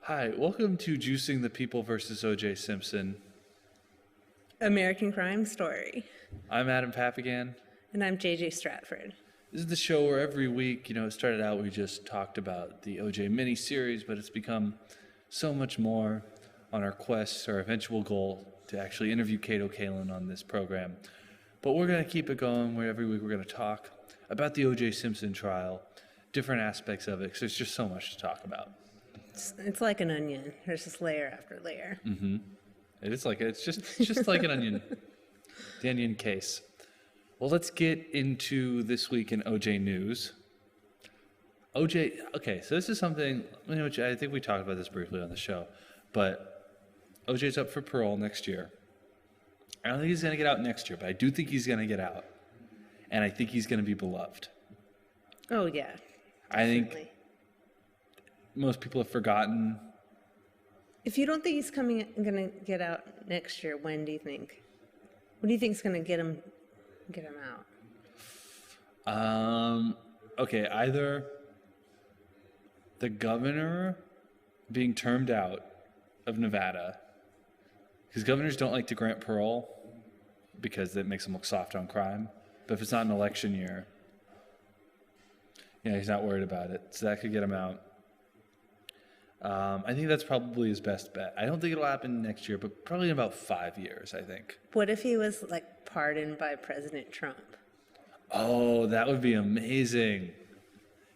Hi, welcome to Juicing the People versus O.J. Simpson. American Crime Story. I'm Adam Papagan. And I'm JJ Stratford. This is the show where every week, it started out, we just talked about the O.J. miniseries, but it's become so much more on our quest, our eventual goal to actually interview Kato Kalin on this program. But we're going to keep it going where every week we're going to talk about the O.J. Simpson trial, different aspects of it, because there's just so much to talk about. It's like an onion. There's just layer after layer. Mm-hmm. It's just like an onion. The onion case. Well, let's get into this week in OJ news. OJ, okay, so this is something, which I think we talked about this briefly on the show, but OJ's up for parole next year. I don't think he's going to get out next year, but I do think he's going to get out. And I think he's going to be beloved. Oh, yeah. Definitely. I think most people have forgotten. If you don't think he's going to get out next year, when do you think? What do you think is going to get him out? Okay, either the governor being termed out of Nevada, because governors don't like to grant parole because it makes them look soft on crime. But if it's not an election year, he's not worried about it. So that could get him out. I think that's probably his best bet. I don't think it'll happen next year, but probably in about 5 years, I think. What if he was pardoned by President Trump? Oh, that would be amazing.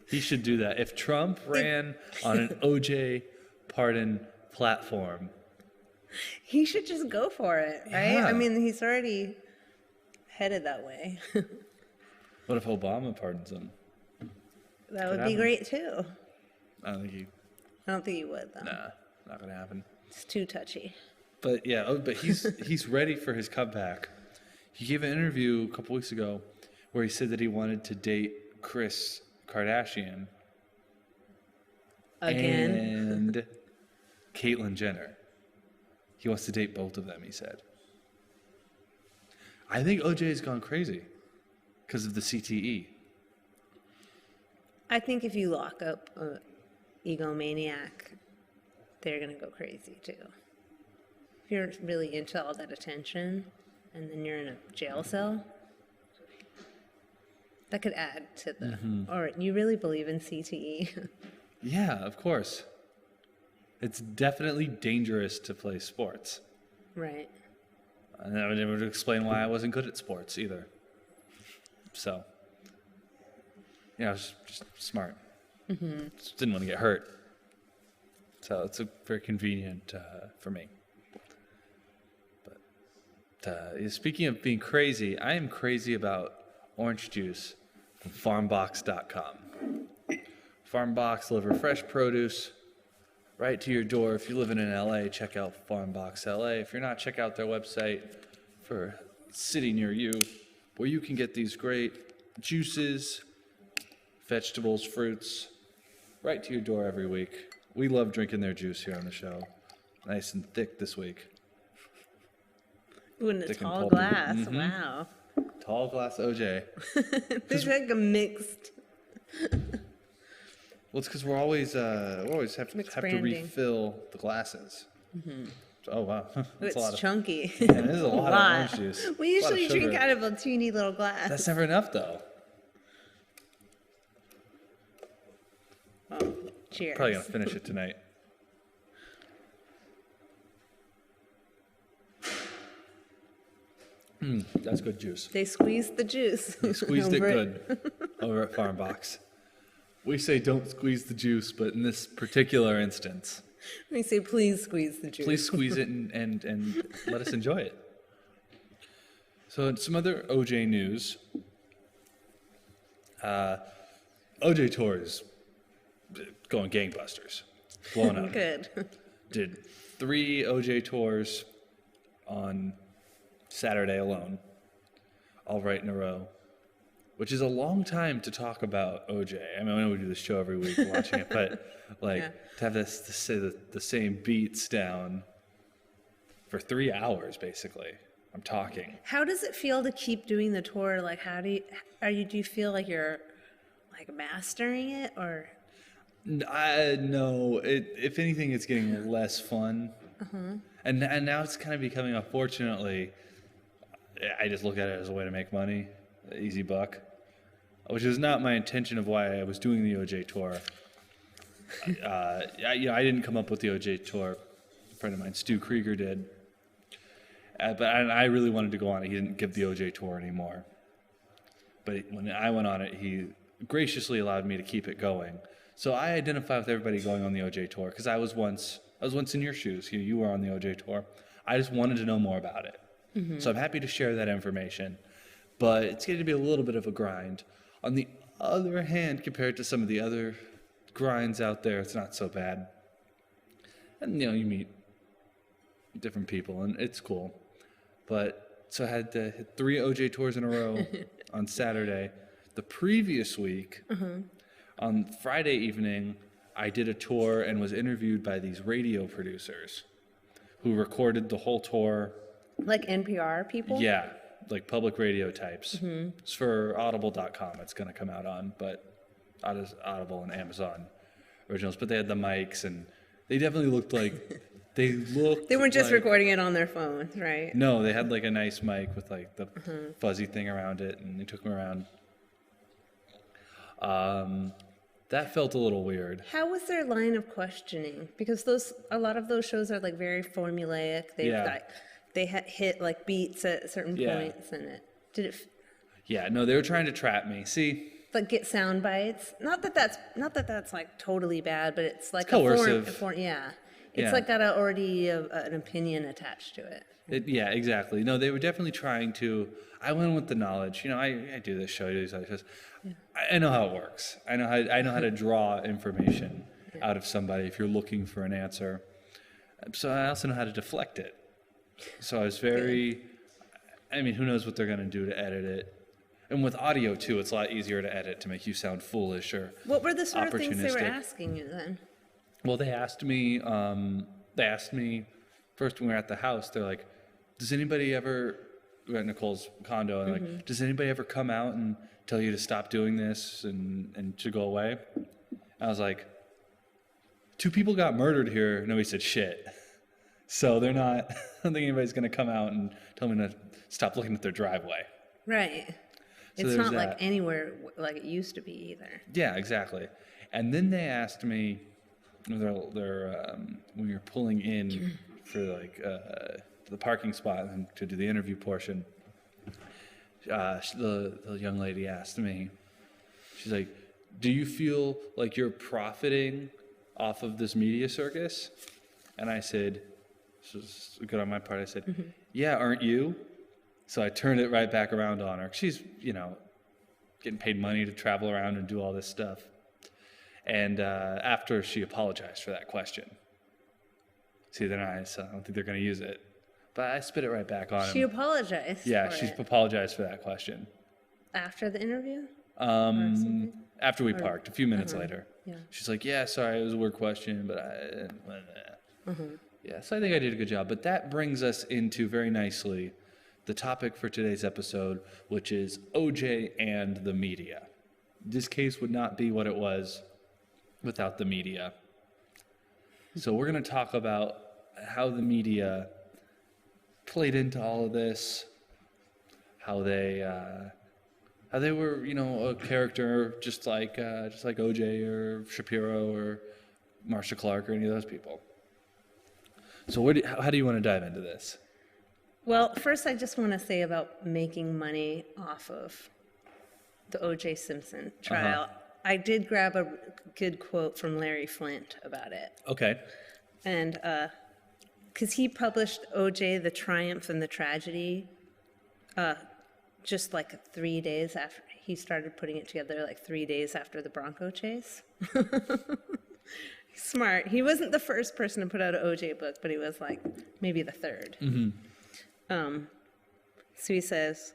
He should do that. If Trump ran on an OJ pardon platform, he should just go for it, right? Yeah. I mean, he's already headed that way. What if Obama pardons him? That would be great too. I don't think he would, though. Nah, not gonna happen. It's too touchy. But yeah, but he's ready for his comeback. He gave an interview a couple weeks ago where he said that he wanted to date Kris Kardashian again and Caitlyn Jenner. He wants to date both of them, he said. I think OJ's gone crazy because of the CTE. I think if you lock up an egomaniac, they're going to go crazy too. If you're really into all that attention and then you're in a jail cell, that could add to the... Or you really believe in CTE? Yeah, of course. It's definitely dangerous to play sports. Right. And that would explain why I wasn't good at sports either. So, I was just smart. Just didn't want to get hurt. So it's very convenient for me. But speaking of being crazy, I am crazy about orange juice from farmbox.com. Farmbox deliver fresh produce right to your door. If you're living in LA, check out Farmbox LA. If you're not, check out their website for a city near you where you can get these great juices, vegetables, fruits right to your door every week. We love drinking their juice here on the show. Nice and thick this week. Ooh, in a tall glass. Wow. Tall glass OJ. There's a mixed... Well, it's because we always have to refill the glasses. Oh, wow. It's chunky. Yeah, it is a lot of orange juice. We usually drink out of a teeny little glass. That's never enough, though. Well, cheers. Probably going to finish it tonight. That's good juice. They squeezed the juice. They squeezed it good over at Farmbox. We say don't squeeze the juice, but in this particular instance, we say please squeeze the juice. Please squeeze it and let us enjoy it. So some other OJ news. OJ tour is going gangbusters. Blowing up. Good. Did 3 OJ tours on Saturday alone, all right in a row, which is a long time to talk about OJ. I mean, I know we do this show every week watching it, but to have this to say the same beats down for 3 hours, basically. I'm talking. How does it feel to keep doing the tour? Like, do you feel like you're like mastering it, or? No, if anything, it's getting less fun. And now it's kind of becoming, unfortunately, I just look at it as a way to make money, easy buck, which is not my intention of why I was doing the OJ tour. I didn't come up with the OJ tour. A friend of mine, Stu Krieger, did. But I really wanted to go on it. He didn't give the OJ tour anymore. But when I went on it, he graciously allowed me to keep it going. So I identify with everybody going on the OJ tour because I was once in your shoes. You were on the OJ tour. I just wanted to know more about it. So I'm happy to share that information. But it's going to be a little bit of a grind. On the other hand, compared to some of the other grinds out there, it's not so bad. And, you meet different people, and it's cool. But so I had to hit 3 OJ tours in a row on Saturday. The previous week, on Friday evening, I did a tour and was interviewed by these radio producers who recorded the whole tour. Like NPR people? Yeah, like public radio types. It's for audible.com it's going to come out on, but Audible and Amazon originals. But they had the mics, and they definitely looked like... They weren't just recording it on their phones, right? No, they had like a nice mic with like the fuzzy thing around it, and they took me around. That felt a little weird. How was their line of questioning? Because a lot of those shows are like very formulaic. They hit like beats at certain points, and Yeah, no, they were trying to trap me. See. Like get sound bites. Not that that's like totally bad, but it's like it's coercive. It's like got already an opinion attached to it. Yeah, exactly. No, they were definitely trying to. I went with the knowledge. I do this show. I do these other shows. I know how it works. I know how to draw information out of somebody if you're looking for an answer. So I also know how to deflect it. So I was very. I mean, who knows what they're going to do to edit it? And with audio too, it's a lot easier to edit to make you sound foolish or What were the sort of things they were asking you then? Well, they asked me first when we were at the house, they're like, does anybody ever, we're at Nicole's condo, and like, does anybody ever come out and tell you to stop doing this and to go away? I was like, 2 people got murdered here. Nobody said shit. So they're not, I don't think anybody's going to come out and tell me to stop looking at their driveway. Right. So it's not like anywhere like it used to be either. Yeah, exactly. And then they asked me, when you're pulling in for like the parking spot and to do the interview portion, the young lady asked me, she's like, do you feel like you're profiting off of this media circus? And I said, this was good on my part, I said, yeah, aren't you? So I turned it right back around on her. She's, getting paid money to travel around and do all this stuff. And after she apologized for that question. See, they're nice. I don't think they're going to use it. But I spit it right back on him. She apologized. Yeah, she apologized for that question. After the interview? After we parked, a few minutes later. Yeah. She's like, yeah, sorry, it was a weird question, but Yeah, so I think I did a good job. But that brings us into, very nicely, the topic for today's episode, which is OJ and the media. This case would not be what it was without the media. So we're going to talk about how the media played into all of this, how they were, a character just like OJ or Shapiro or Marcia Clark or any of those people. So how do you want to dive into this? Well, first I just want to say about making money off of the O.J. Simpson trial. I did grab a good quote from Larry Flint about it. Okay. And because he published O.J. The Triumph and the Tragedy just like 3 days after he started putting it together, like 3 days after the Bronco chase. Smart. He wasn't the first person to put out an O.J. book, but he was like maybe the third. So he says,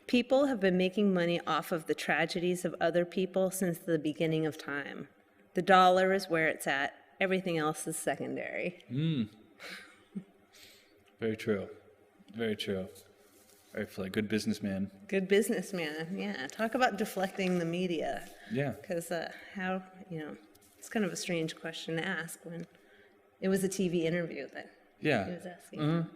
people have been making money off of the tragedies of other people since the beginning of time. The dollar is where it's at. Everything else is secondary. Very true. Very true. Very Flynn, good businessman. Good businessman, yeah. Talk about deflecting the media. Yeah. Because how, it's kind of a strange question to ask when it was a TV interview that Yeah. he was asking.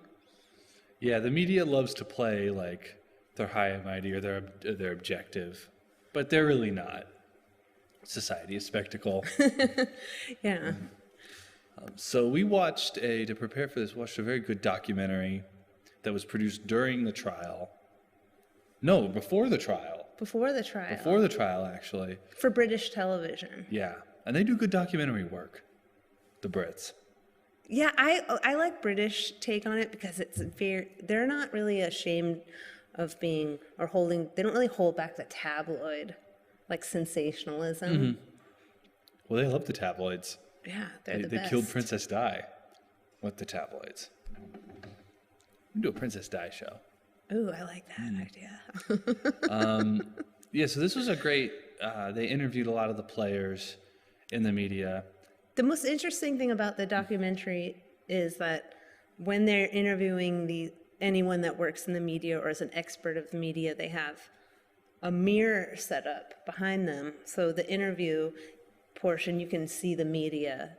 Yeah, the media loves to play like they're high and mighty or they're objective, but they're really not. Society is spectacle. Yeah. So we to prepare for this, watched a very good documentary that was produced during the trial. No, before the trial. Before the trial. Before the trial, actually. For British television. Yeah, and they do good documentary work, the Brits. Yeah, I like British take on it because they're not really ashamed of being they don't really hold back the tabloid, like sensationalism. Well, they love the tabloids. Yeah, they're the They best. killed Princess Di with the tabloids. We can do a Princess Di show. Ooh, I like that idea. Yeah, so this was a great, they interviewed a lot of the players in the media. The most interesting thing about the documentary is that when they're interviewing anyone that works in the media or is an expert of the media, they have a mirror set up behind them. So the interview portion, you can see the media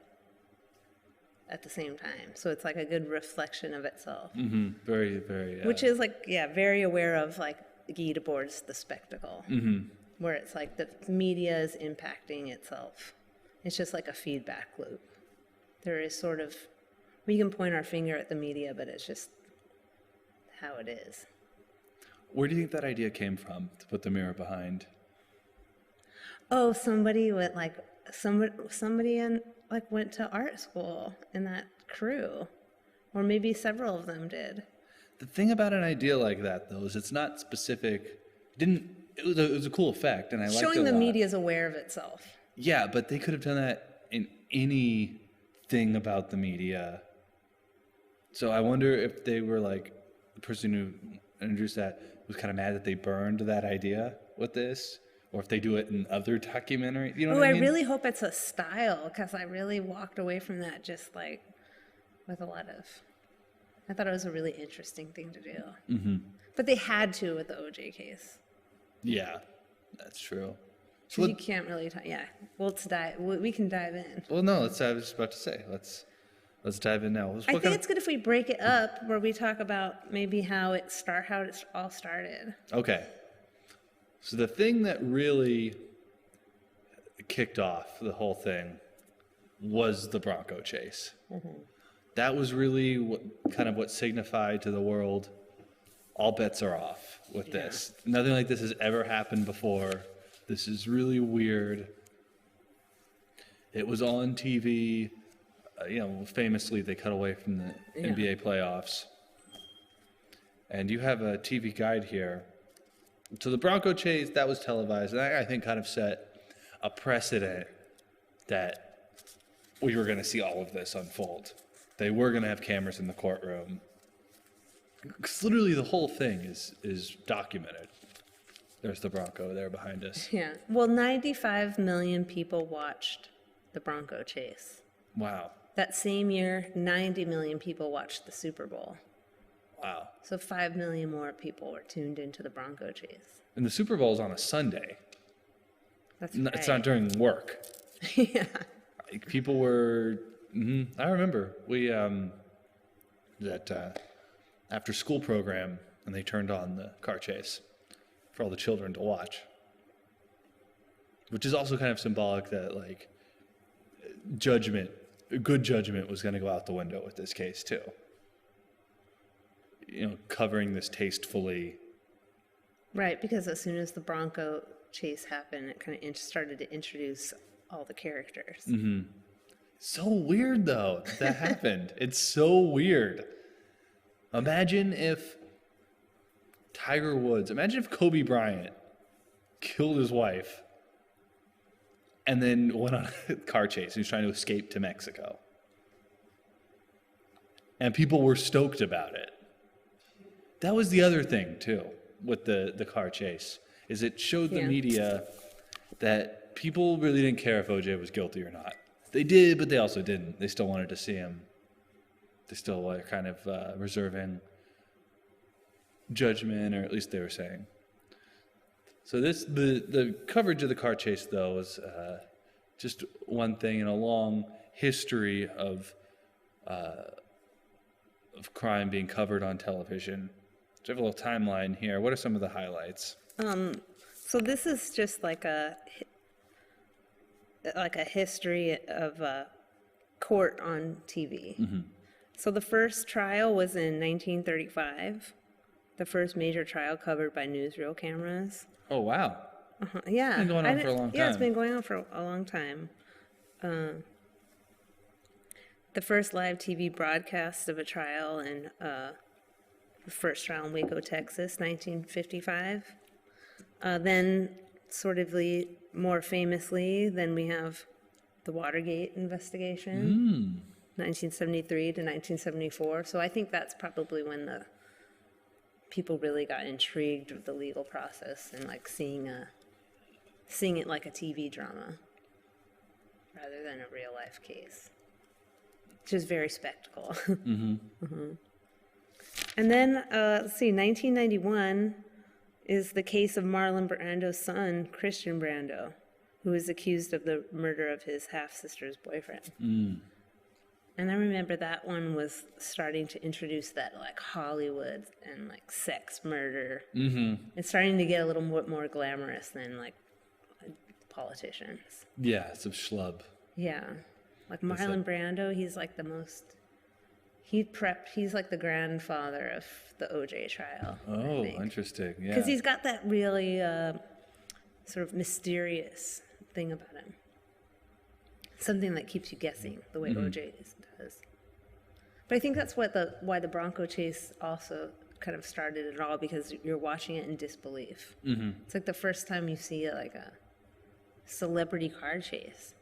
at the same time. So it's like a good reflection of itself. Very, very... Which is very aware of Guy Debord's The Spectacle, where it's like the media is impacting itself. It's just like a feedback loop. There is we can point our finger at the media, but it's just how it is. Where do you think that idea came from, to put the mirror behind? Oh, somebody went went to art school in that crew, or maybe several of them did. The thing about an idea like that, though, is it's not specific. It was a cool effect, and I liked it a lot. Showing the media is aware of itself. Yeah, but they could have done that in anything about the media. So I wonder if they were the person who introduced that was kind of mad that they burned that idea with this, or if they do it in other documentaries. You know what I mean? I really hope it's a style, because I really walked away from that just with a lot of... I thought it was a really interesting thing to do. But they had to with the OJ case. Yeah, that's true. Because you can't really talk... Yeah, we can dive in. Well, no, I was just about to say, let's dive in now. I think it's good if we break it up, where we talk about maybe how it all started. Okay. So the thing that really kicked off the whole thing was the Bronco chase. That was really what signified to the world, all bets are off with this. Nothing like this has ever happened before. This is really weird. It was on TV. Famously, they cut away from the NBA playoffs. And you have a TV guide here. So the Bronco chase, that was televised. And that, I think, kind of set a precedent that we were going to see all of this unfold. They were going to have cameras in the courtroom. Because literally the whole thing is documented. There's the Bronco there behind us. Yeah. Well, 95 million people watched the Bronco chase. Wow. That same year, 90 million people watched the Super Bowl. Wow. So 5 million more people were tuned into the Bronco chase. And the Super Bowl is on a Sunday. That's right. It's not during work. Yeah. People were... I remember. We... that after school program, and they turned on the car chase for all the children to watch. Which is also kind of symbolic that, good judgment was going to go out the window with this case, too. Covering this tastefully. Right, because as soon as the Bronco chase happened, it kind of started to introduce all the characters. So weird, though, that happened. It's so weird. Imagine if Kobe Bryant killed his wife and then went on a car chase. He was trying to escape to Mexico. And people were stoked about it. That was the other thing, too, with the car chase, is it showed the media that people really didn't care if OJ was guilty or not. They did, but they also didn't. They still wanted to see him. They still were kind of reserving. judgment, or at least they were saying. So the coverage of the car chase, though, was just one thing in a long history of crime being covered on television. So I have a little timeline here. What are some of the highlights? So this is just like a history of a court on TV. Mm-hmm. So the first trial was in 1935, the first major trial covered by newsreel cameras. Oh, wow. Yeah. It's been going on for a long time. Yeah, it's been going on for a long time. The first live TV broadcast of a trial in the first trial in Waco, Texas, 1955. Then, sort of more famously, then we have the Watergate investigation, 1973 to 1974. So I think that's probably when the people really got intrigued with the legal process and like seeing it like a TV drama rather than a real life case, which is very spectacle. And then, let's see, 1991 is the case of Marlon Brando's son, Christian Brando, who is accused of the murder of his half-sister's boyfriend. And I remember that one was starting to introduce that like Hollywood and like sex murder. It's starting to get a little more glamorous than like politicians. Yeah, some schlub. Yeah. Like Marlon Brando, he's like he's like the grandfather of the OJ trial. Oh, interesting. Yeah. Because he's got that really sort of mysterious thing about him. Something that keeps you guessing, the way OJ does. But I think that's why the Bronco chase also kind of started it all, because you're watching it in disbelief. It's like the first time you see like a celebrity car chase.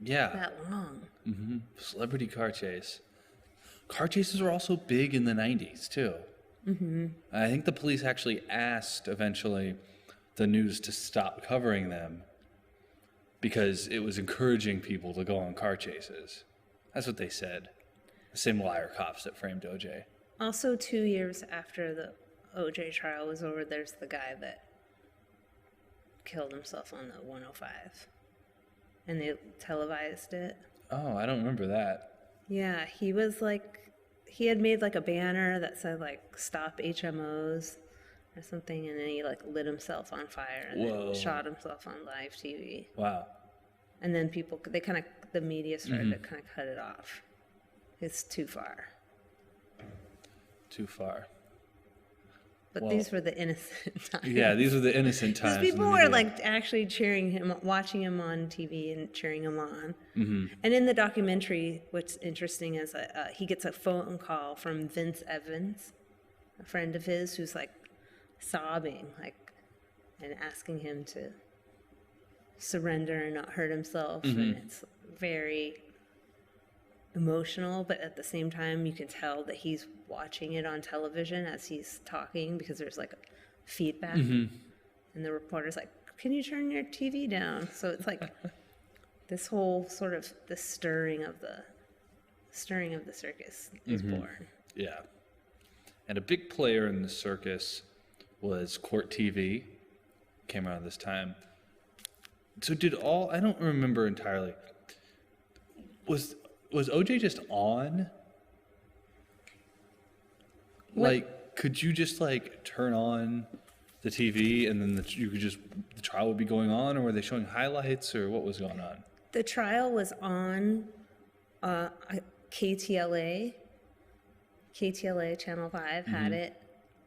Yeah. That long. Celebrity car chase. Car chases were also big in the 90s, too. I think the police actually asked, eventually, the news to stop covering them because it was encouraging people to go on car chases. That's what they said. The same liar cops that framed OJ. Also, 2 years after the OJ trial was over, there's the guy that killed himself on the 105. And they televised it. Oh, I don't remember that. Yeah, he was like, he had made like a banner that said like, stop HMOs or something, and then he like lit himself on fire and then shot himself on live TV. Wow. And then the media started to kind of cut it off. It's too far. Too far. But these were the innocent times. Yeah, these were the innocent times. Because people were like actually cheering him, watching him on TV and cheering him on. And in the documentary, what's interesting is he gets a phone call from Vince Evans, a friend of his, who's like sobbing, like, and asking him to surrender and not hurt himself. And it's very emotional, but at the same time you can tell that he's watching it on television as he's talking, because there's like feedback, and the reporter's like, can you turn your TV down? So it's like this whole sort of the stirring of the circus is born. Yeah. And a big player in the circus was Court TV. Came around this time. So I don't remember entirely. Was OJ just on? Like, could you just like turn on the TV and then the trial would be going on, or were they showing highlights, or what was going on? The trial was on KTLA. KTLA Channel 5 had it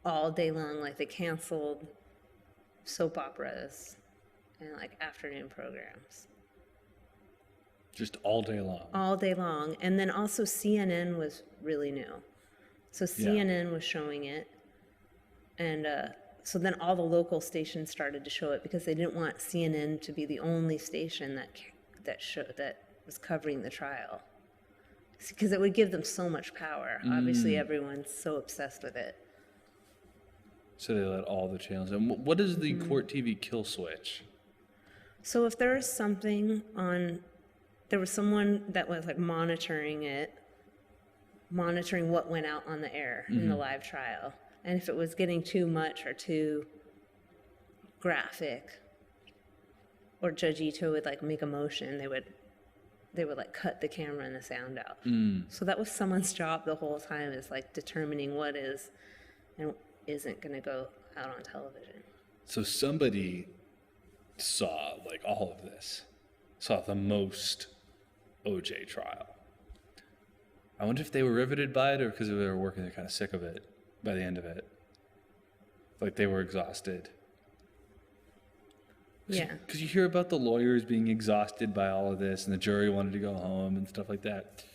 all day long. Like, they canceled soap operas and like afternoon programs. Just all day long. All day long. And then also CNN was really new. So CNN was showing it. And so then all the local stations started to show it, because they didn't want CNN to be the only station that was covering the trial. Because it would give them so much power. Obviously, everyone's so obsessed with it. So they let all the channels in. What is the Court TV kill switch? So if there was something on... There was someone that was like monitoring what went out on the air in the live trial. And if it was getting too much or too graphic, or Judge Ito would like make a motion, they would like cut the camera and the sound out. So that was someone's job the whole time, is like determining what is and isn't going to go out on television. So somebody saw like all of this, saw the most OJ trial. I wonder if they were riveted by it or because they were working, they're kind of sick of it by the end of it. Like they were exhausted. Yeah. Because you hear about the lawyers being exhausted by all of this and the jury wanted to go home and stuff like that.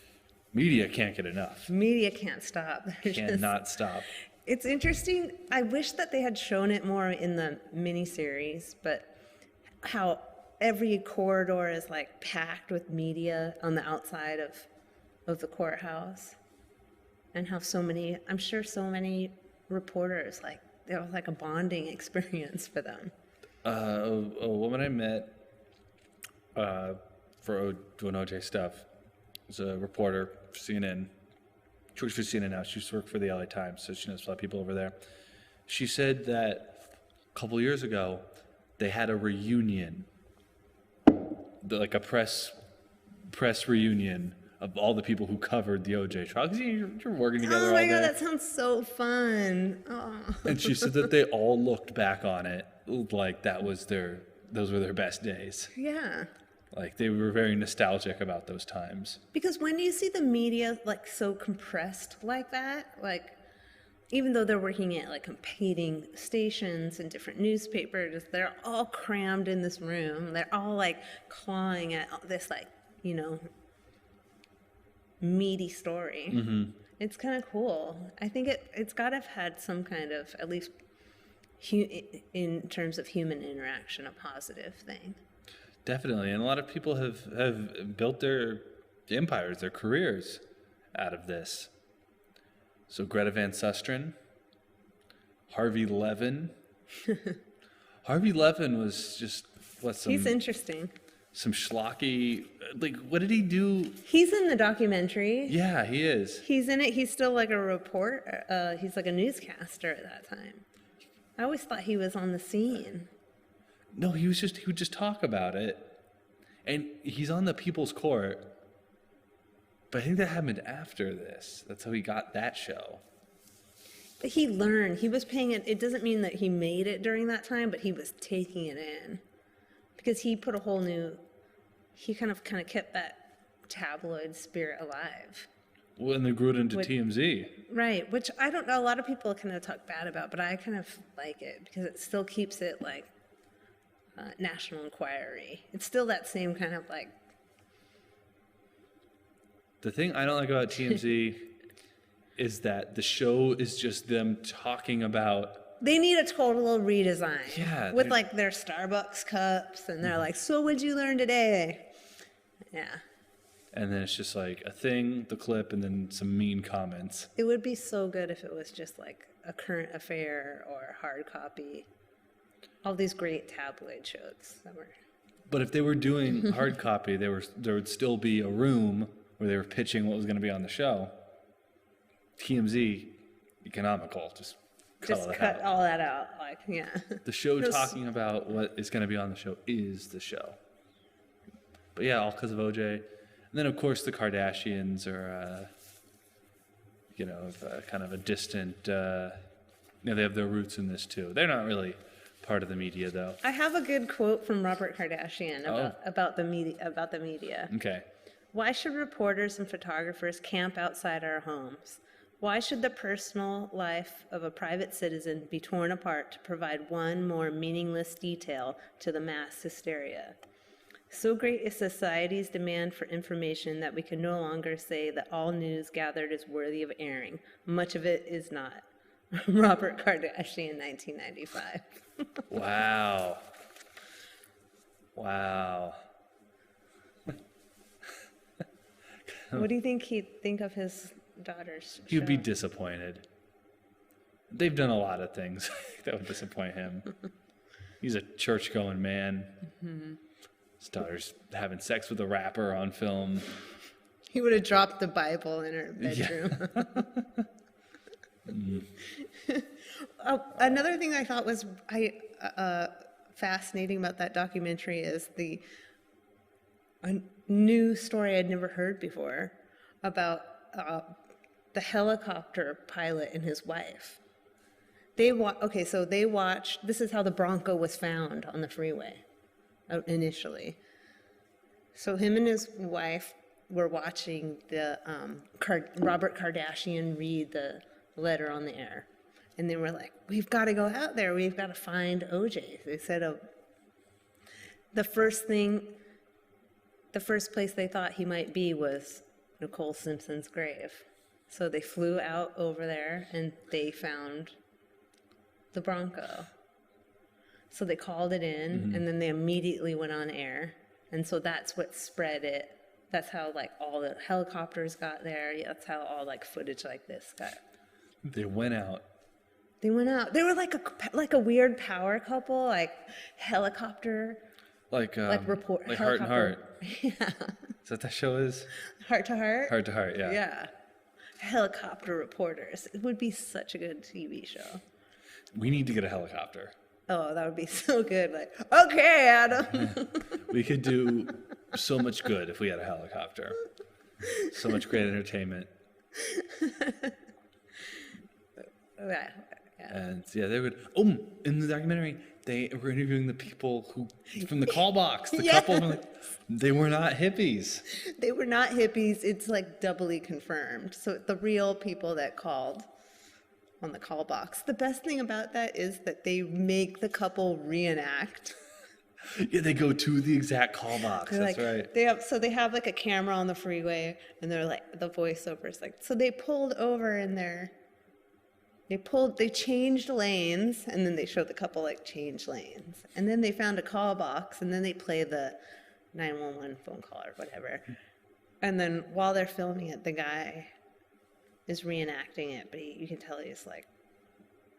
Media can't get enough. Media can't stop. Cannot stop. It's interesting. I wish that they had shown it more in the miniseries, but how every corridor is like packed with media on the outside of the courthouse, and how I'm sure so many reporters, like, it was like a bonding experience for them. A woman I met for doing OJ stuff was a reporter for CNN. She works for CNN now. She used to work for the LA Times, so she knows a lot of people over there. She said that a couple years ago, they had a reunion, like a press reunion of all the people who covered the OJ trial. Because you're working together all day. Oh my God, that sounds so fun. Oh. And she said that they all looked back on it like those were their best days. Yeah. Like they were very nostalgic about those times. Because when you see the media like so compressed like that, like even though they're working at like competing stations and different newspapers, they're all crammed in this room. They're all like clawing at this like, meaty story. Mm-hmm. It's kind of cool. I think it's got to have had some kind of, at least in terms of human interaction, a positive thing. Definitely. And a lot of people have built their empires, their careers out of this. So Greta Van Susteren, Harvey Levin. Harvey Levin was just, he's interesting. Some schlocky, like, what did he do? He's in the documentary. Yeah, he is. He's in it. He's still like he's like a newscaster at that time. I always thought he was on the scene. No, he would just talk about it. And he's on the People's Court. But I think that happened after this. That's how he got that show. But he learned. He was paying it. It doesn't mean that he made it during that time, but he was taking it in. Because he put he kind of kept that tabloid spirit alive. Well, and they grew it into TMZ. Right, which I don't know, a lot of people kind of talk bad about, but I kind of like it because it still keeps it like National Enquiry. It's still that same kind of like... The thing I don't like about TMZ is that the show is just them talking about... They need a total redesign. Yeah. With like their Starbucks cups, and they're like, so what'd you learn today? Yeah. And then it's just like a thing, the clip, and then some mean comments. It would be so good if it was just like a current affair or hard copy. All these great tabloid shows that were... But if they were doing hard copy, there would still be a room where they were pitching what was going to be on the show. TMZ, economical, just cut all that out. Like, yeah. The show talking about what is going to be on the show is the show. But yeah, all because of OJ. And then, of course, the Kardashians are, kind of a distant... they have their roots in this, too. They're not really part of the media, though. I have a good quote from Robert Kardashian about the media. Okay. Why should reporters and photographers camp outside our homes? Why should the personal life of a private citizen be torn apart to provide one more meaningless detail to the mass hysteria? So great is society's demand for information that we can no longer say that all news gathered is worthy of airing. Much of it is not. Robert Kardashian, 1995. Wow. Wow. What do you think he'd think of his daughter's show? He'd be disappointed. They've done a lot of things that would disappoint him. He's a church-going man. Mm-hmm. His daughter's having sex with a rapper on film. He would have dropped the Bible in her bedroom. Another thing I thought was fascinating about that documentary is a new story I'd never heard before about the helicopter pilot and his wife. So they watched. This is how the Bronco was found on the freeway initially. So him and his wife were watching the Robert Kardashian read the letter on the air, and they were like, "We've got to go out there. We've got to find OJ." They said, the first place they thought he might be was Nicole Simpson's grave. So they flew out over there and they found the Bronco. So they called it in, and then they immediately went on air. And so that's what spread it. That's how like all the helicopters got there. Yeah, that's how all like footage like this got. They went out. They went out. They were like a weird power couple, like helicopter. Like report. Like Heart and Heart. Yeah. Is that what that show is? Heart to Heart? Heart to Heart, yeah. Yeah. Helicopter reporters. It would be such a good TV show. We need to get a helicopter. Oh, that would be so good. Like, okay, Adam. We could do so much good if we had a helicopter. So much great entertainment. Yeah. And yeah, they would. Oh, in the documentary, they were interviewing the people from the call box. The couple, were they were not hippies. They were not hippies. It's like doubly confirmed. So the real people that called on the call box. The best thing about that is that they make the couple reenact. Yeah, they go to the exact call box. They're That's like, right. They have like a camera on the freeway, and they're like, the voiceover's like, so they pulled over in there. They changed lanes, and then they showed the couple like change lanes. And then they found a call box, and then they play the 911 phone call or whatever. And then while they're filming it, the guy is reenacting it, but you can tell he's like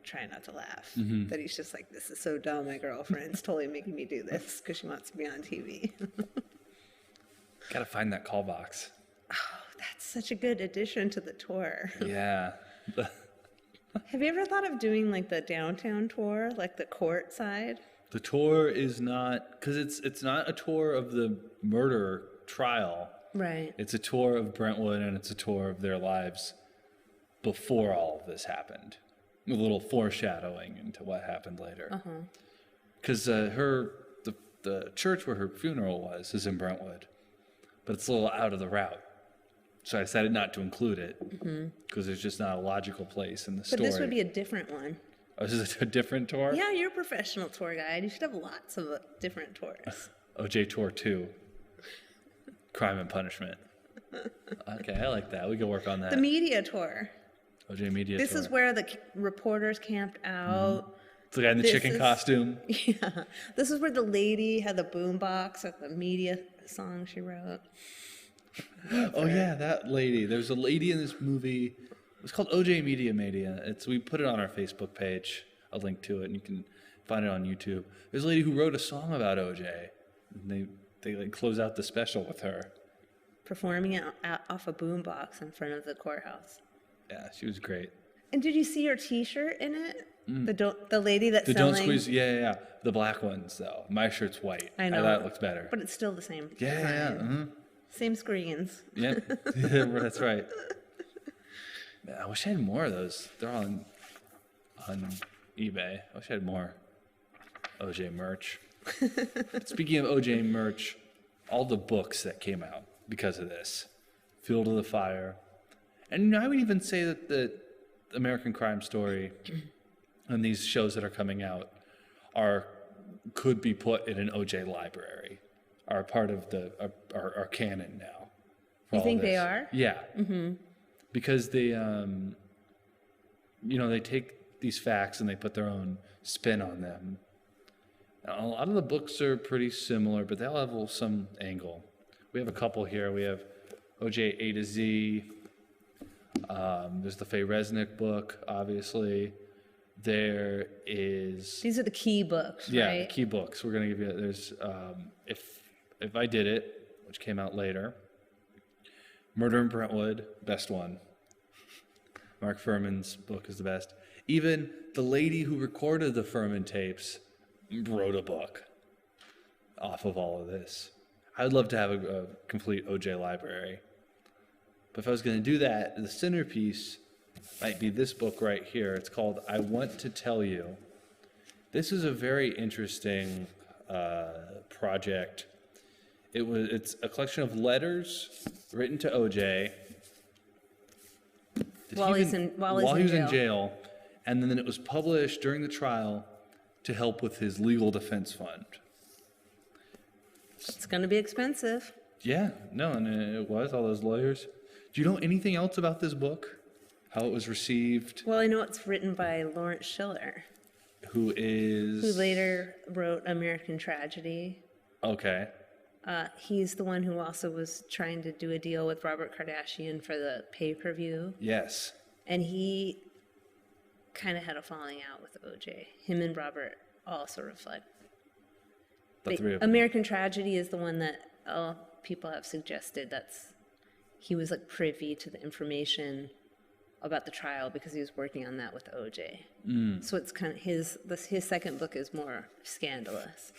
trying not to laugh. That he's just like, this is so dumb. My girlfriend's totally making me do this because she wants to be on TV. Gotta find that call box. Oh, that's such a good addition to the tour. Yeah. Have you ever thought of doing like the downtown tour, like the court side? The tour is not, because it's not a tour of the murder trial. Right. It's a tour of Brentwood, and it's a tour of their lives before all of this happened. A little foreshadowing into what happened later. Because the church where her funeral was is in Brentwood, but it's a little out of the route. So I decided not to include it because there's just not a logical place in the story. But this would be a different one. Oh, is this a different tour? Yeah, you're a professional tour guide. You should have lots of different tours. OJ Tour 2. Crime and Punishment. Okay, I like that. We can work on that. The media tour. OJ Media This Tour. is where the reporters camped out. It's the guy in the chicken costume. Yeah. This is where the lady had the boombox at the media song she wrote. Oh yeah, that lady. There's a lady in this movie. It's called OJ Media. We put it on our Facebook page. A link to it, and you can find it on YouTube. There's a lady who wrote a song about OJ. And they like close out the special with her. Performing it off a boombox in front of the courthouse. Yeah, she was great. And did you see her T-shirt in it? The lady that's The selling. Don't Squeeze. Yeah. The black ones though. My shirt's white. I know. That looks better. But it's still the same. Yeah. design. Same screens. Yep. That's right. Man, I wish I had more of those. They're all on eBay. I wish I had more OJ merch. Speaking of OJ merch, all the books that came out because of this. Field of the Fire. And I would even say that the American Crime Story and these shows that are coming out could be put in an OJ library. Are part of our canon now. You think they are? Yeah. Because they, they take these facts and they put their own spin on them. Now, a lot of the books are pretty similar, but they all have some angle. We have a couple here. We have OJ A to Z. There's the Faye Resnick book, obviously. There is... These are the key books, yeah, right? the key books. We're going to give you... There's... If I Did It, which came out later. Murder in Brentwood, best one. Mark Furman's book is the best. Even the lady who recorded the Furman tapes wrote a book off of all of this. I would love to have a complete OJ library. But if I was going to do that, the centerpiece might be this book right here. It's called I Want to Tell You. This is a very interesting project. It's a collection of letters written to OJ While he's in jail, and then it was published during the trial to help with his legal defense fund. It's going to be expensive. Yeah, no, and it was, all those lawyers. Do you know anything else about this book? How it was received? Well, I know it's written by Lawrence Schiller, who later wrote American Tragedy. Okay. He's the one who also was trying to do a deal with Robert Kardashian for the pay-per-view. Yes. And he kind of had a falling out with OJ. Him and Robert all sort of like... The three of them. American Tragedy is the one that people have suggested he was like privy to the information about the trial because he was working on that with OJ. So it's kind of his second book is more scandalous.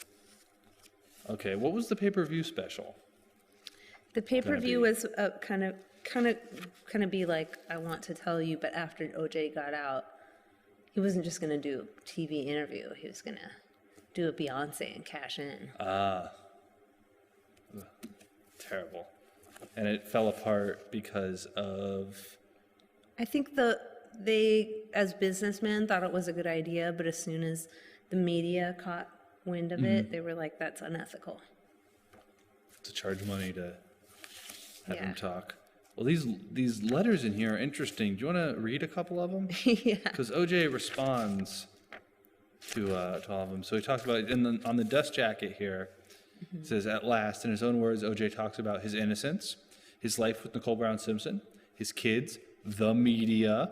Okay, what was the pay-per-view special? The pay-per-view was kind of be like I Want to Tell You, but after OJ got out, he wasn't just going to do a TV interview. He was going to do a Beyonce and cash in. Terrible. And it fell apart because of... I think they, as businessmen, thought it was a good idea, but as soon as the media caught wind of it, they were like, that's unethical. To charge money to have him Yeah. talk. Well, these letters in here are interesting. Do you want to read a couple of them? Yeah. Because OJ responds to all of them. So he talks about, on the dust jacket here, it says, at last, in his own words, OJ talks about his innocence, his life with Nicole Brown Simpson, his kids, the media,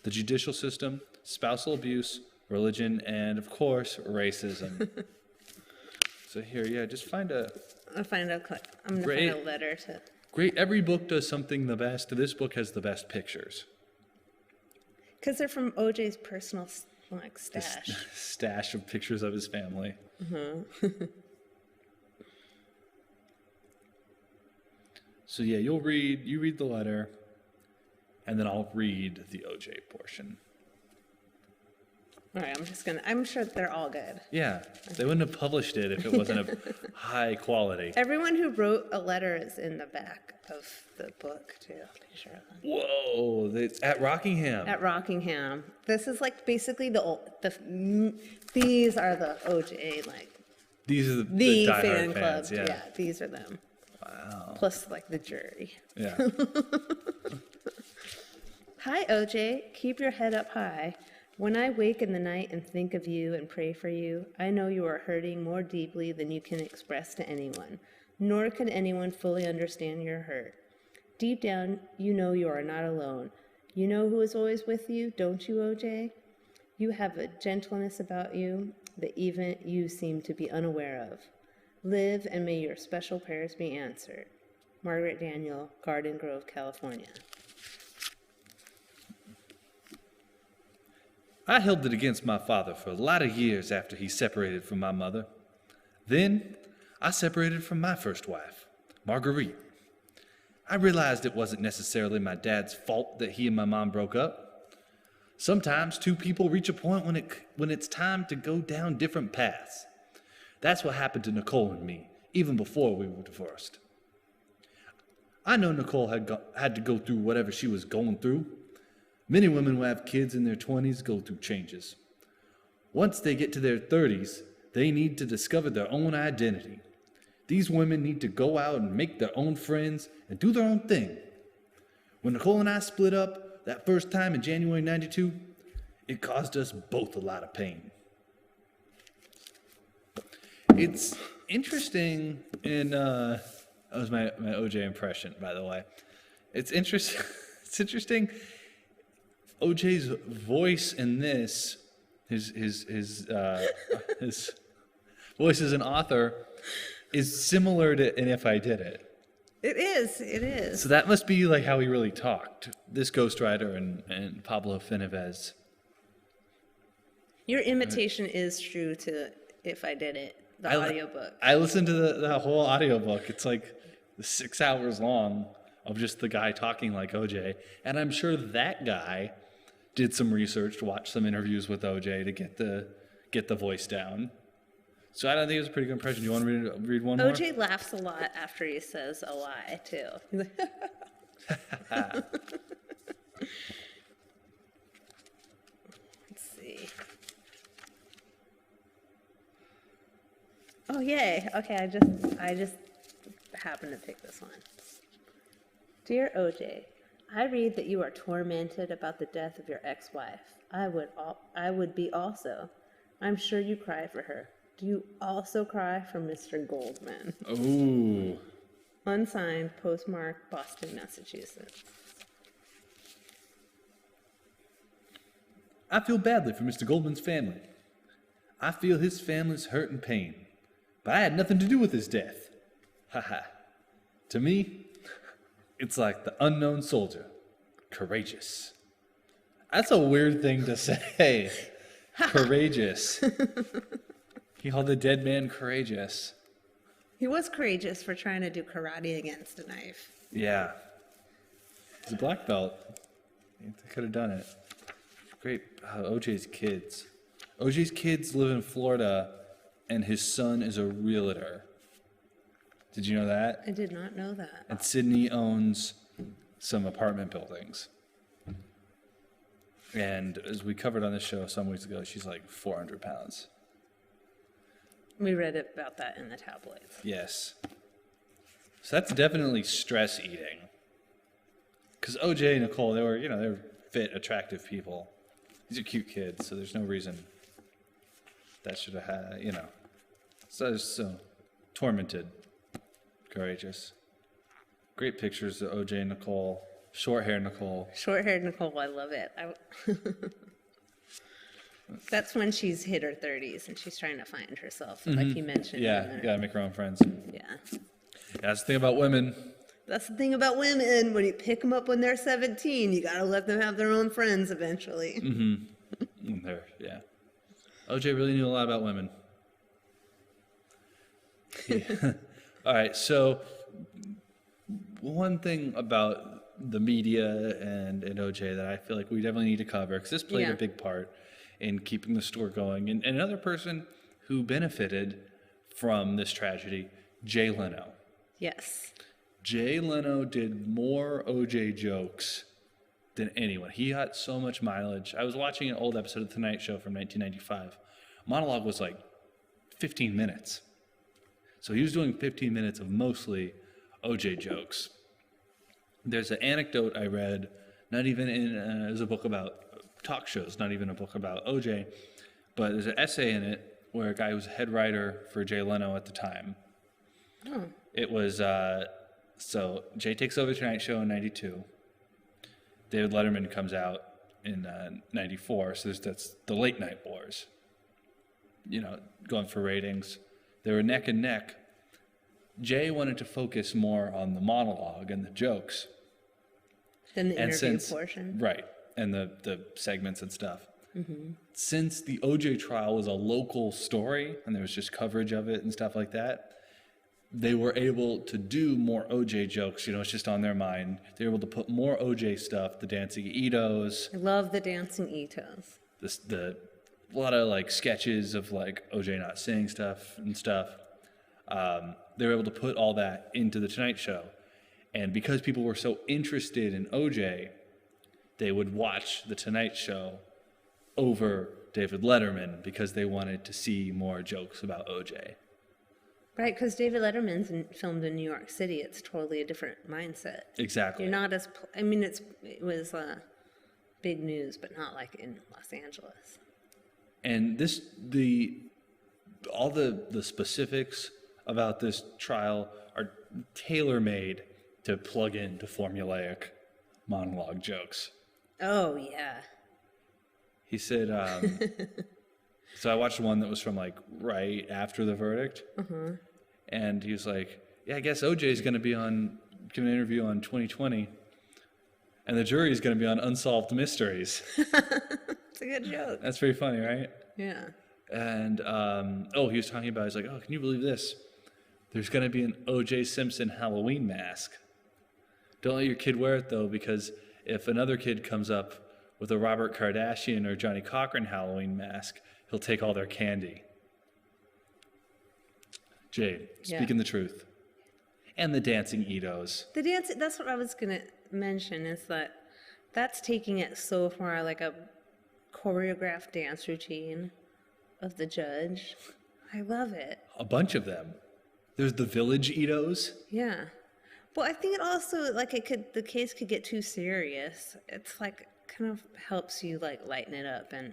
the judicial system, spousal abuse, religion, and, of course, racism. So here, just find a... I'll find out. I'm going to find a letter to... Great. Every book does something the best. This book has the best pictures. Because they're from OJ's personal stash. Stash of pictures of his family. So you read the letter, and then I'll read the OJ portion. All right, I'm sure they're all good. Yeah, they wouldn't have published it if it wasn't of high quality. Everyone who wrote a letter is in the back of the book, too. I'm pretty sure of them. Whoa, it's at Rockingham. At Rockingham. This is like basically these are the OJ, like, These are the the diehard fan fans, club. Yeah, these are them. Wow. Plus, like, the jury. Yeah. Hi, OJ. Keep your head up high. When I wake in the night and think of you and pray for you, I know you are hurting more deeply than you can express to anyone, nor can anyone fully understand your hurt. Deep down, you know you are not alone. You know who is always with you, don't you, OJ? You have a gentleness about you that even you seem to be unaware of. Live, and may your special prayers be answered. Margaret Daniel, Garden Grove, California. I held it against my father for a lot of years after he separated from my mother. Then, I separated from my first wife, Marguerite. I realized it wasn't necessarily my dad's fault that he and my mom broke up. Sometimes two people reach a point when it's time to go down different paths. That's what happened to Nicole and me, even before we were divorced. I know Nicole had to go through whatever she was going through. Many women who have kids in their 20s go through changes. Once they get to their 30s, they need to discover their own identity. These women need to go out and make their own friends and do their own thing. When Nicole and I split up that first time in January '92, it caused us both a lot of pain. It's interesting that was my OJ impression, by the way. It's interesting. OJ's voice in this, his voice as an author, is similar to "And If I Did It." It is. It is. So that must be like how he really talked. This ghostwriter and Pablo Fineves. Your imitation is true to If I Did It, the audiobook. I listened to the whole audiobook. It's like 6 hours long of just the guy talking like OJ. And I'm sure that guy did some research to watch some interviews with OJ to get the voice down. So I don't think it was a pretty good impression. Do you want me to read one more? OJ laughs a lot after he says a lie, too. He's like, let's see. Oh, yay. Okay, I just happened to pick this one. Dear OJ, I read that you are tormented about the death of your ex-wife. I would be also. I'm sure you cry for her. Do you also cry for Mr. Goldman? Ooh. Unsigned, postmark, Boston, Massachusetts. I feel badly for Mr. Goldman's family. I feel his family's hurt and pain. But I had nothing to do with his death. Haha. To me, it's like the unknown soldier. Courageous. That's a weird thing to say. Courageous. He called the dead man courageous. He was courageous for trying to do karate against a knife. Yeah. He's a black belt. They could have done it. Great. OJ's kids. OJ's kids live in Florida, and his son is a realtor. Did you know that? I did not know that. And Sydney owns some apartment buildings. And as we covered on this show some weeks ago, she's like 400 pounds. We read about that in the tabloids. Yes. So that's definitely stress eating. Because OJ and Nicole, they were fit, attractive people. These are cute kids, so there's no reason that should have had, So tormented, courageous. Great pictures of OJ and Nicole. Short-haired Nicole. Short-haired Nicole, I love it. That's when she's hit her 30s and she's trying to find herself, like you mentioned. Yeah, you gotta make her own friends. Yeah. That's the thing about women. That's the thing about women. When you pick them up when they're 17, you gotta let them have their own friends eventually. Yeah. OJ really knew a lot about women. Yeah. All right, so one thing about the media and OJ that I feel like we definitely need to cover, because this played a big part in keeping the store going. And another person who benefited from this tragedy, Jay Leno. Yes. Jay Leno did more OJ jokes than anyone. He got so much mileage. I was watching an old episode of The Tonight Show from 1995. Monologue was like 15 minutes. So he was doing 15 minutes of mostly OJ jokes. There's an anecdote I read, not even in, it was a book about talk shows, not even a book about OJ, but there's an essay in it where a guy who was head writer for Jay Leno at the time. Oh. It was, so Jay takes over the Tonight Show in 92. David Letterman comes out in 94, so that's the late night wars. Going for ratings. They were neck and neck. Jay wanted to focus more on the monologue and the jokes. Than the interview portion. Right, and the segments and stuff. Mm-hmm. Since the OJ trial was a local story, and there was just coverage of it and stuff like that, they were able to do more OJ jokes. It's just on their mind. They were able to put more OJ stuff, the Dancing Itos. I love the Dancing Itos. A lot of like sketches of like OJ not saying stuff and stuff. They were able to put all that into the Tonight Show. And because people were so interested in OJ, they would watch the Tonight Show over David Letterman because they wanted to see more jokes about OJ. Right, because David Letterman's filmed in New York City. It's totally a different mindset. Exactly. You're not as... it was big news, but not like in Los Angeles. And all the specifics about this trial are tailor-made to plug into formulaic monologue jokes. Oh, yeah. He said, so I watched one that was from like right after the verdict. Mm-hmm. And he was like, yeah, I guess OJ is going to be on giving an interview on 2020, and the jury is going to be on unsolved mysteries. It's a good joke. That's pretty funny, right? Yeah. And he was talking about. He's like, "Oh, can you believe this? There's going to be an O.J. Simpson Halloween mask. Don't let your kid wear it though, because if another kid comes up with a Robert Kardashian or Johnny Cochran Halloween mask, he'll take all their candy." Jade, speaking the truth. And the dancing Itos. That's what I was going to mention, is that that's taking it so far, like a choreographed dance routine of the judge. I love it. A bunch of them. There's the village Itos. Yeah. Well, I think it also, like, the case could get too serious. It's like, kind of helps you, like, lighten it up and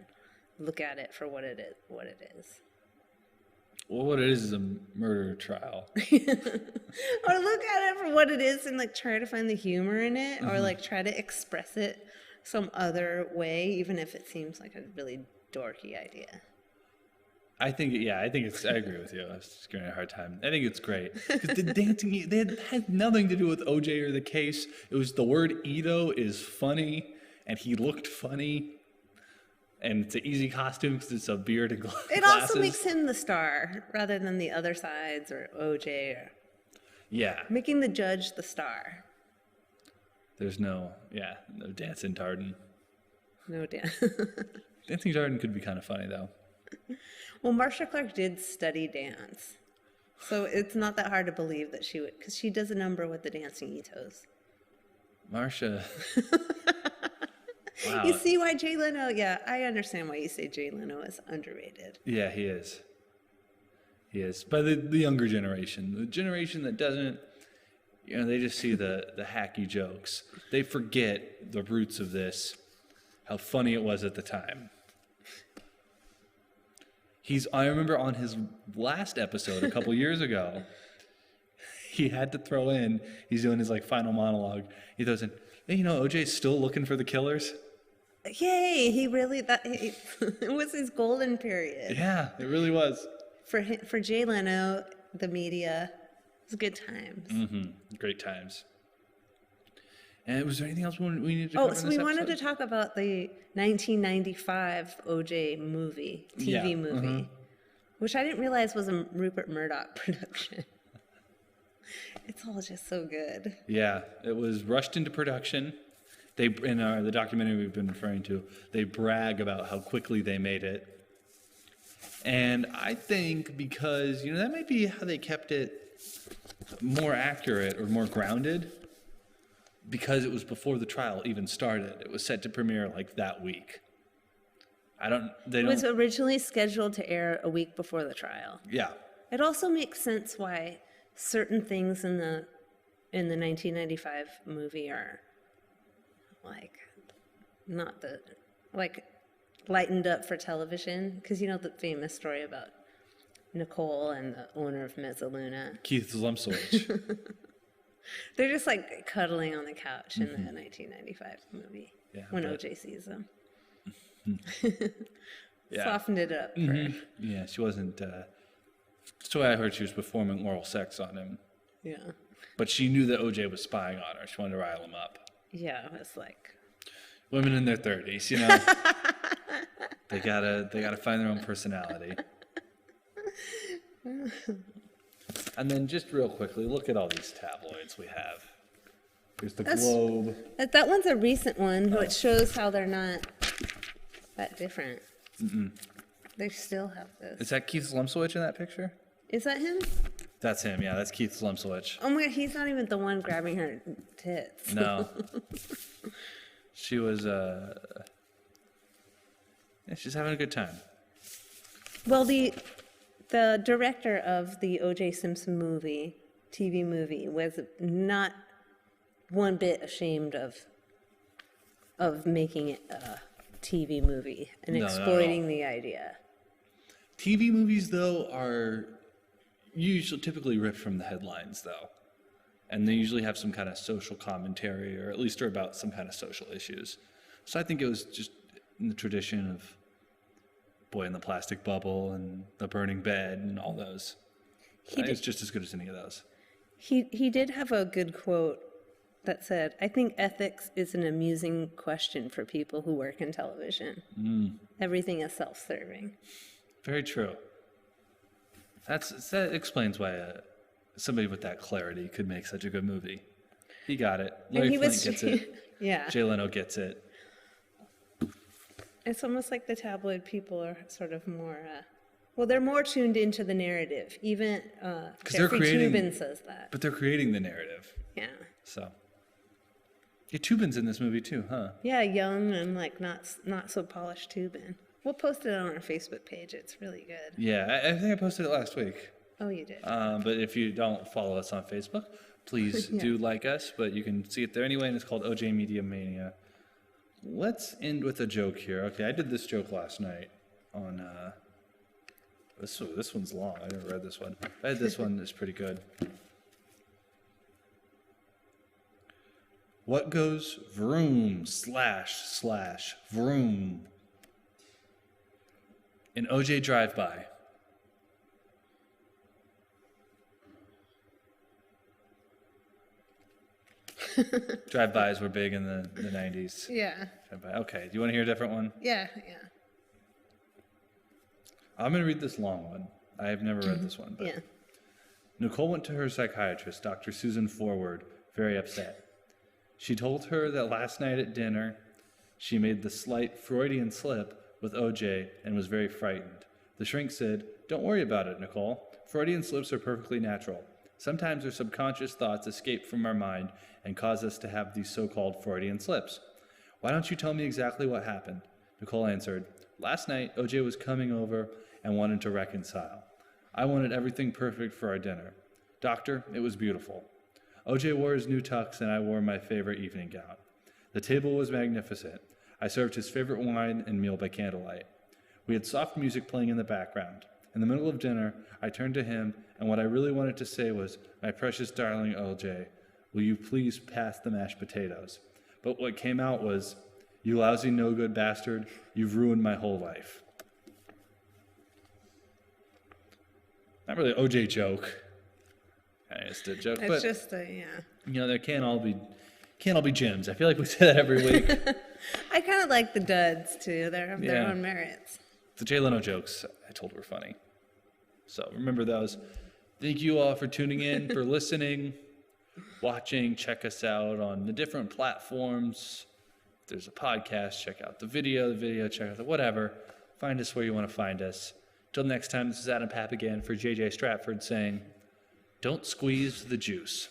look at it for what it is. Well, what it is a murder trial. Or look at it for what it is and, like, try to find the humor in it, or, like, try to express it some other way, even if it seems like a really dorky idea. I agree with you. I was just giving it a hard time. I think it's great. Because the dancing, had nothing to do with OJ or the case. It was the word Ito is funny, and he looked funny. And it's an easy costume because it's a beard and glasses. It also makes him the star rather than the other sides or OJ. Making the judge the star. There's no dancing Darden. No dance. Dancing Darden could be kind of funny, though. Well, Marcia Clark did study dance. So it's not that hard to believe that she would, because she does a number with the dancing Itos. Marcia. Wow. You see why Jay Leno, I understand why you say Jay Leno is underrated. Yeah, he is. He is. By the younger generation. The generation that doesn't, they just see the hacky jokes. They forget the roots of this, how funny it was at the time. I remember on his last episode a couple years ago, he had to throw in, he's doing his final monologue. He throws in, hey, OJ's still looking for the killers. Yay, it was his golden period. Yeah, it really was. For Jay Leno, the media, it was good times. Mm-hmm. Great times. And was there anything else we needed to cover in this wanted episode? to talk about the 1995 OJ movie, TV movie, which I didn't realize was a Rupert Murdoch production. It's all just so good. Yeah, it was rushed into production. In the documentary we've been referring to, they brag about how quickly they made it. And I think because, that might be how they kept it more accurate or more grounded, because it was before the trial even started. It was set to premiere that week. It was originally scheduled to air a week before the trial. Yeah. It also makes sense why certain things in the 1995 movie are lightened up for television, because the famous story about Nicole and the owner of Mezzaluna. Keith Zlumsowicz. They're just cuddling on the couch in the 1995 movie when OJ sees them. Softened it up. Yeah, she wasn't. That's the way I heard she was performing oral sex on him. Yeah. But she knew that OJ was spying on her. She wanted to rile him up. Yeah, it was women in their 30s, they gotta find their own personality. And then just real quickly, look at all these tabloids we have. There's the Globe. That one's a recent one, which shows how they're not that different. They still have this. Is that Keith Zlumsowicz in that picture? Is that him? That's him, yeah. That's Keith Zlumsowicz. Oh my God, he's not even the one grabbing her tits. No. She was, she's having a good time. Well, the director of the O.J. Simpson TV movie, was not one bit ashamed of making it a TV movie and exploiting the idea. TV movies, though, are typically ripped from the headlines, though. And they usually have some kind of social commentary, or at least are about some kind of social issues. So I think it was just in the tradition of Boy in the Plastic Bubble and The Burning Bed and all those. It's just as good as any of those. He did have a good quote that said, I think ethics is an amusing question for people who work in television. Everything is self-serving. Very true. That explains why somebody with that clarity could make such a good movie. He got it. Larry Flint gets it. Yeah. Jay Leno gets it. It's almost like the tabloid people are sort of more, they're more tuned into the narrative. Even Jeffrey Toobin says that. But they're creating the narrative. Yeah. So. Yeah, Toobin's in this movie too, huh? Yeah, young and like not so polished Toobin. We'll post it on our Facebook page. It's really good. Yeah, I think I posted it last week. Oh, you did? But if you don't follow us on Facebook, please do like us. But you can see it there anyway, and it's called OJ Media Mania. Let's end with a joke here. Okay, I did this joke last night on... This one's long. I never read this one. I had this one. It's pretty good. What goes vroom / vroom? An OJ drive-by. Drive-bys were big in the 90s. Yeah. Drive-by. Okay, do you want to hear a different one? Yeah. I'm going to read this long one. I have never read this one. But Yeah. Nicole went to her psychiatrist, Dr. Susan Forward, very upset. She told her that last night at dinner, she made the slight Freudian slip with OJ and was very frightened. The shrink said, "Don't worry about it, Nicole. Freudian slips are perfectly natural. Sometimes our subconscious thoughts escape from our mind and cause us to have these so-called Freudian slips. Why don't you tell me exactly what happened?" Nicole answered, "Last night, OJ was coming over and wanted to reconcile. I wanted everything perfect for our dinner. Doctor, it was beautiful. OJ wore his new tux and I wore my favorite evening gown. The table was magnificent. I served his favorite wine and meal by candlelight. We had soft music playing in the background. In the middle of dinner, I turned to him, and what I really wanted to say was, 'My precious darling OJ, will you please pass the mashed potatoes?' But what came out was, 'You lousy no-good bastard, you've ruined my whole life.'" Not really an OJ joke. It's a joke, It's but just there can't all be gems. I feel like we say that every week. I kind of like the duds too. They have their Yeah. own merits. The Jay Leno jokes I told were funny. So remember those. Thank you all for tuning in, for listening, watching. Check us out on the different platforms. If there's a podcast, check out the video, check out the whatever. Find us where you want to find us. Till next time, this is Adam Papp again for JJ Stratford saying, don't squeeze the juice.